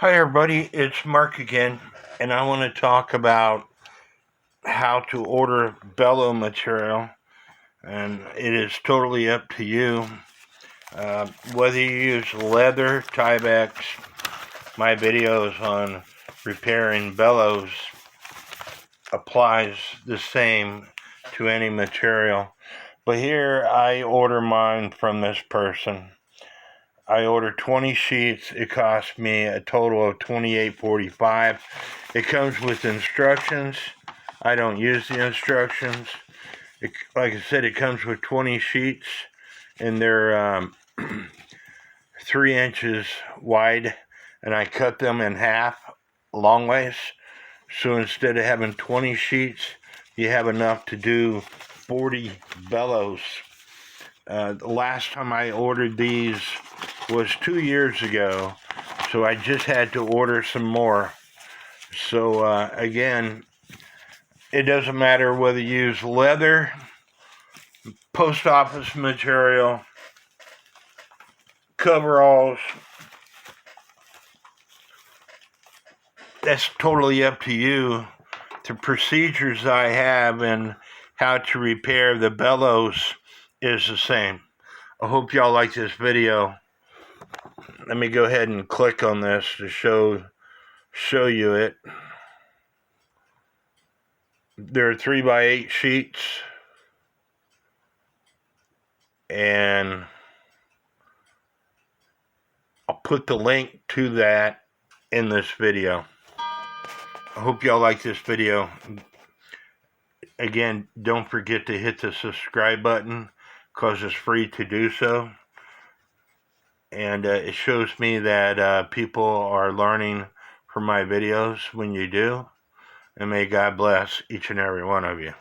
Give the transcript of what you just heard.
Hi everybody, it's Mark again, and I want to talk about how to order bellow material, and it is totally up to you. Whether you use leather, tyvek, my videos on repairing bellows applies the same to any material. But here I order mine from this person. I ordered 20 sheets. It cost me a total of $28.45. It comes with instructions. I don't use the instructions. Like I said, it comes with 20 sheets, and they're 3 inches wide, and I cut them in half long ways. So instead of having 20 sheets, you have enough to do 40 bellows. The last time I ordered these was 2 years ago, so I just had to order some more. So again, it doesn't matter whether you use leather, post office material, coveralls. That's totally up to you. The procedures I have and how to repair the bellows is the same. I hope y'all like this video. Let me go ahead and click on this to show you it. There are 3x8 sheets, and I'll put the link to that in this video. I hope y'all like this video. Again, don't forget to hit the subscribe button because it's free to do so. And it shows me that people are learning from my videos when you do. And may God bless each and every one of you.